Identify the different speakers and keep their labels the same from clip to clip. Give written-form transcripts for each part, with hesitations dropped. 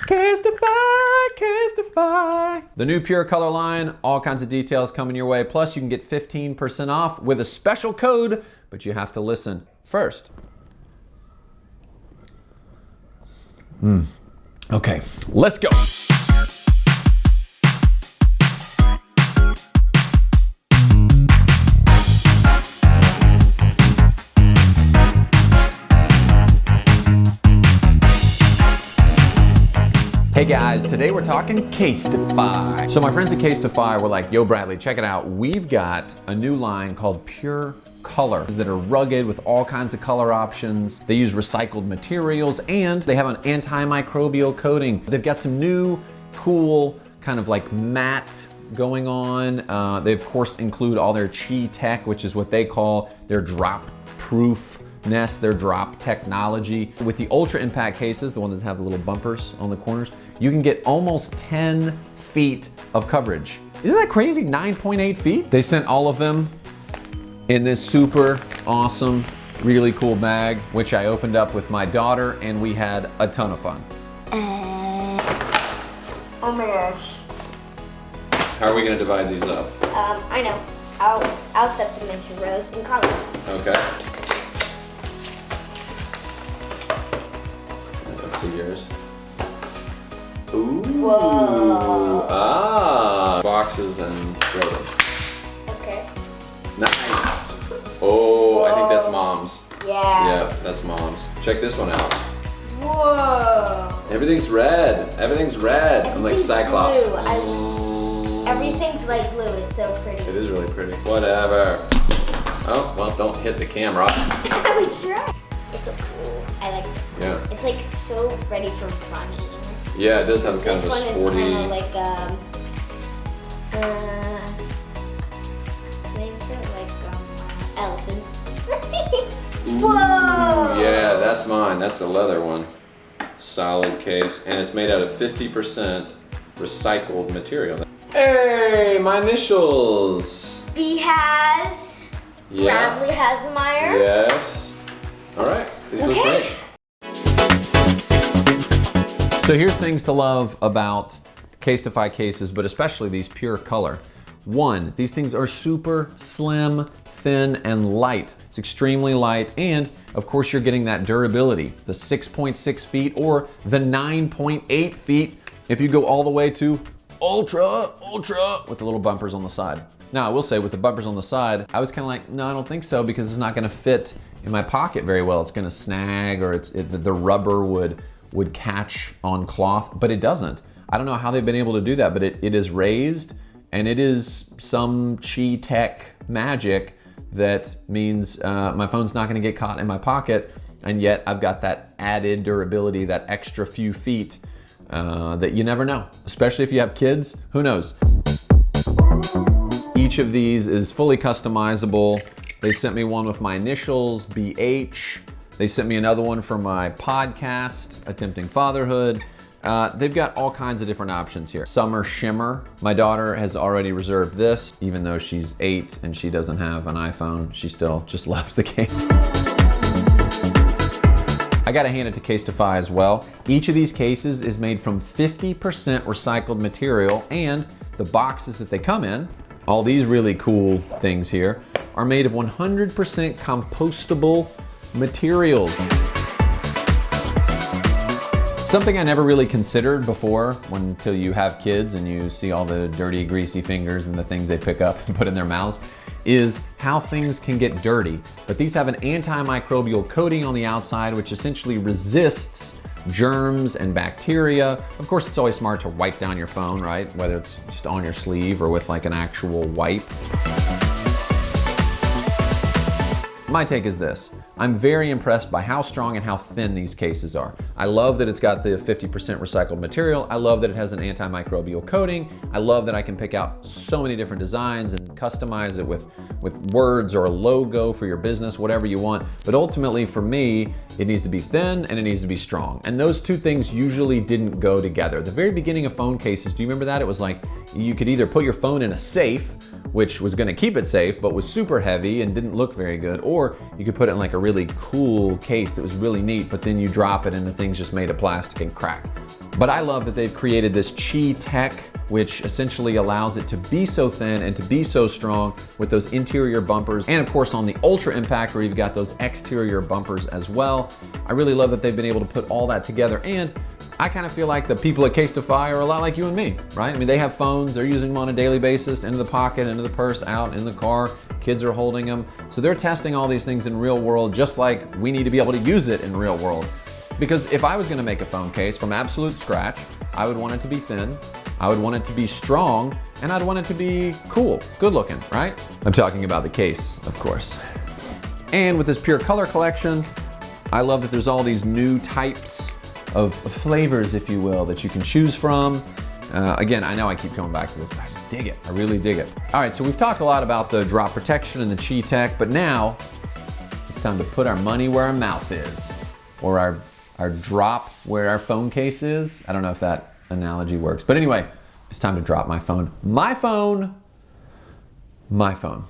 Speaker 1: CASETiFY. The new Pure Color line, all kinds of details coming your way. Plus, you can get 15% off with a special code, but you have to listen first. Okay, let's go. Hey guys, today we're talking CASETiFY. So my friends at CASETiFY were like, yo Bradley, check it out. We've got a new line called Pure Color that are rugged with all kinds of color options. They use recycled materials and they have an antimicrobial coating. They've got some new, cool, kind of like matte going on. They of course include all their Chi Tech, which is what they call their drop proof their drop technology. With the Ultra Impact cases, the ones that have the little bumpers on the corners, you can get almost 10 feet of coverage. Isn't that crazy? 9.8 feet? They sent all of them in this super awesome, really cool bag, which I opened up with my daughter and we had a ton of fun.
Speaker 2: Oh my gosh.
Speaker 1: How are we gonna divide these up?
Speaker 2: I know. I'll set them into rows and columns.
Speaker 1: Okay. Let's see yours. Ooh.
Speaker 2: Whoa.
Speaker 1: Ah. Boxes and throw them.
Speaker 2: Okay.
Speaker 1: Nice. Oh, I think that's mom's.
Speaker 2: Yeah.
Speaker 1: Yeah, that's mom's. Check this one out.
Speaker 2: Whoa.
Speaker 1: Everything's red. Everything's red. I'm like Cyclops.
Speaker 2: Blue. Everything's like blue. It's so pretty.
Speaker 1: It is really pretty. Whatever. Oh, well, don't hit the camera.
Speaker 2: I would try. It's so cool. I like this one.
Speaker 1: Yeah.
Speaker 2: It's like so ready for running.
Speaker 1: Yeah, it does have kind of a sporty.
Speaker 2: This one is kind of like it's made for like elephants. Whoa!
Speaker 1: Yeah, that's mine. That's the leather one. Solid case, and it's made out of 50% recycled material. Hey, my initials.
Speaker 2: B has.
Speaker 1: Yeah.
Speaker 2: Bradley Hasemeyer.
Speaker 1: Yes. All right. These look
Speaker 2: Okay.
Speaker 1: great. So here's things to love about CASETiFY cases, but especially these Pure Color. One, these things are super slim, thin, and light. It's extremely light, and of course you're getting that durability, the 6.6 feet or the 9.8 feet if you go all the way to ultra, with the little bumpers on the side. Now I will say with the bumpers on the side, I was kind of like, no, I don't think so, because it's not gonna fit in my pocket very well. It's gonna snag, or the rubber would catch on cloth, but it doesn't. I don't know how they've been able to do that, but it is raised, and it is some Chi Tech magic that means my phone's not gonna get caught in my pocket, and yet I've got that added durability, that extra few feet that you never know, especially if you have kids, who knows? Each of these is fully customizable. They sent me one with my initials, BH. They sent me another one for my podcast, Attempting Fatherhood. They've got all kinds of different options here. Summer Shimmer. My daughter has already reserved this, even though she's 8 and she doesn't have an iPhone. She still just loves the case. I gotta hand it to CASETiFY as well. Each of these cases is made from 50% recycled material, and the boxes that they come in, all these really cool things here, are made of 100% compostable materials. Something I never really considered before until you have kids and you see all the dirty, greasy fingers and the things they pick up and put in their mouths is how things can get dirty. But these have an antimicrobial coating on the outside, which essentially resists germs and bacteria. Of course, it's always smart to wipe down your phone, right? Whether it's just on your sleeve or with like an actual wipe. My take is this. I'm very impressed by how strong and how thin these cases are. I love that it's got the 50% recycled material. I love that it has an antimicrobial coating. I love that I can pick out so many different designs and customize it with words or a logo for your business, whatever you want. But ultimately for me, it needs to be thin and it needs to be strong. And those two things usually didn't go together. The very beginning of phone cases, do you remember that? It was like you could either put your phone in a safe, which was gonna keep it safe, but was super heavy and didn't look very good, or you could put it in like a really cool case that was really neat, but then you drop it and the thing's just made of plastic and crack. But I love that they've created this Qi tech, which essentially allows it to be so thin and to be so strong with those interior bumpers. And of course on the Ultra Impact where you've got those exterior bumpers as well. I really love that they've been able to put all that together, and I kind of feel like the people at CASETiFY are a lot like you and me, right? I mean, they have phones, they're using them on a daily basis, into the pocket, into the purse, out, in the car, kids are holding them. So they're testing all these things in real world, just like we need to be able to use it in real world. Because if I was gonna make a phone case from absolute scratch, I would want it to be thin, I would want it to be strong, and I'd want it to be cool, good looking, right? I'm talking about the case, of course. And with this pure color collection, I love that there's all these new types of flavors, if you will, that you can choose from. Again, I know I keep coming back to this, but I just dig it. I really dig it. All right, so we've talked a lot about the drop protection and the Qi tech, but now it's time to put our money where our mouth is, or our drop where our phone case is. I don't know if that analogy works, but anyway, it's time to drop my phone. My phone, my phone.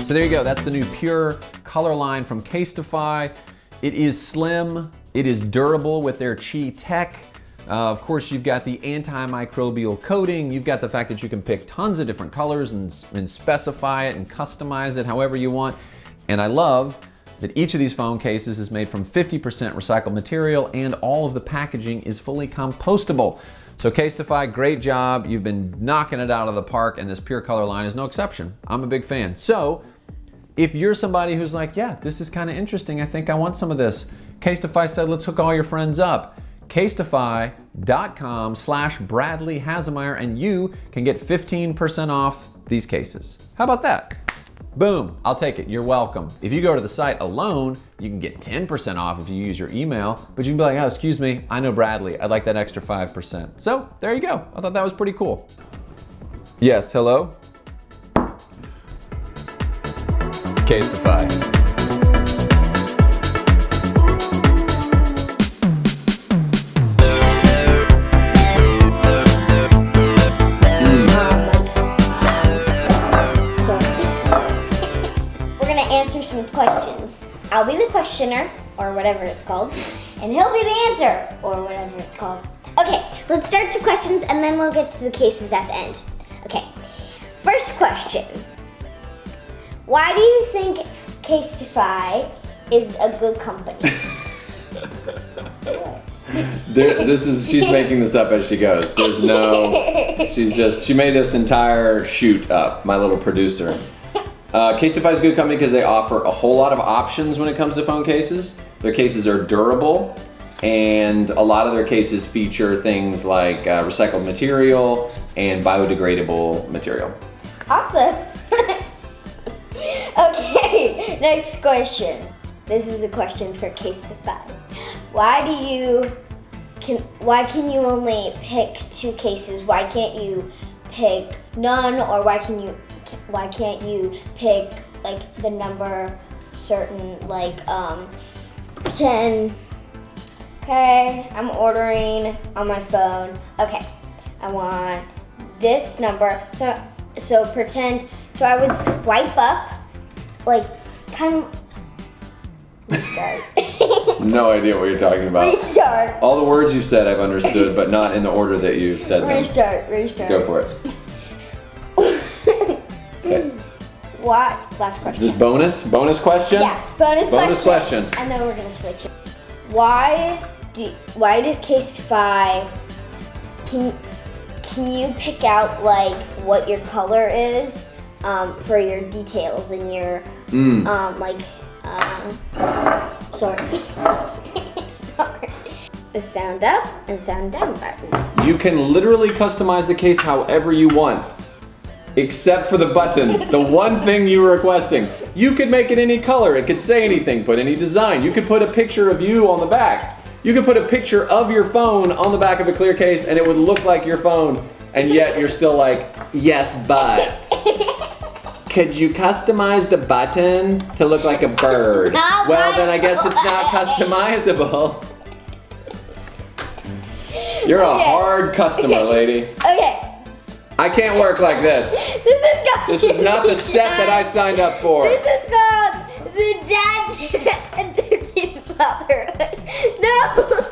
Speaker 1: So there you go, that's the new pure color line from CASETiFY. It is slim, it is durable with their Qi tech. Of course, you've got the antimicrobial coating, you've got the fact that you can pick tons of different colors and specify it and customize it however you want. And I love that each of these phone cases is made from 50% recycled material and all of the packaging is fully compostable. So CASETiFY, great job. You've been knocking it out of the park, and this pure color line is no exception. I'm a big fan. So if you're somebody who's like, yeah, this is kind of interesting, I think I want some of this. CASETiFY said, let's hook all your friends up. CASETiFY.com/Bradley Hasemeyer, and you can get 15% off these cases. How about that? Boom, I'll take it, you're welcome. If you go to the site alone, you can get 10% off if you use your email, but you can be like, oh, excuse me, I know Bradley, I'd like that extra 5%. So there you go, I thought that was pretty cool. Yes, hello? CASETiFY.
Speaker 2: Some questions. I'll be the questioner, or whatever it's called, and he'll be the answer, or whatever it's called. Okay, let's start the questions and then we'll get to the cases at the end. Okay, first question. Why do you think CASETiFY is a good company?
Speaker 1: She's making this up as she goes. There's no, she made this entire shoot up, my little producer. CASETiFY is a good company because they offer a whole lot of options when it comes to phone cases. Their cases are durable, and a lot of their cases feature things like recycled material and biodegradable material.
Speaker 2: Awesome. Okay, next question. This is a question for CASETiFY. Why can you only pick 2 cases? Why can't you pick none, or why can't you pick like the number certain, like 10? Okay, I'm ordering on my phone. Okay, I want this number. So pretend, so I would swipe up, like kind of restart.
Speaker 1: No idea what you're talking about.
Speaker 2: Restart.
Speaker 1: All the words you said I've understood, but not in the order that you've said them.
Speaker 2: Restart.
Speaker 1: Go for it. Okay.
Speaker 2: What? Last question.
Speaker 1: This bonus question?
Speaker 2: Yeah, bonus
Speaker 1: question.
Speaker 2: And then we're gonna switch it. Why why does CASETiFY? Can you pick out like what your color is for your details and your sorry. Sorry. The sound up and sound down button.
Speaker 1: You can literally customize the case however you want, except for the buttons. The one thing you were requesting. You could make it any color. It could say anything. Put any design. You could put a picture of you on the back. You could put a picture of your phone on the back of a clear case and it would look like your phone, and yet you're still like, yes, but. Could you customize the button to look like a bird? Well, then I guess it's not customizable. You're a hard customer, lady.
Speaker 2: Okay.
Speaker 1: I can't work like this. This is not the set that I signed up for.
Speaker 2: This is called the Dad and Dirty Fatherhood. No.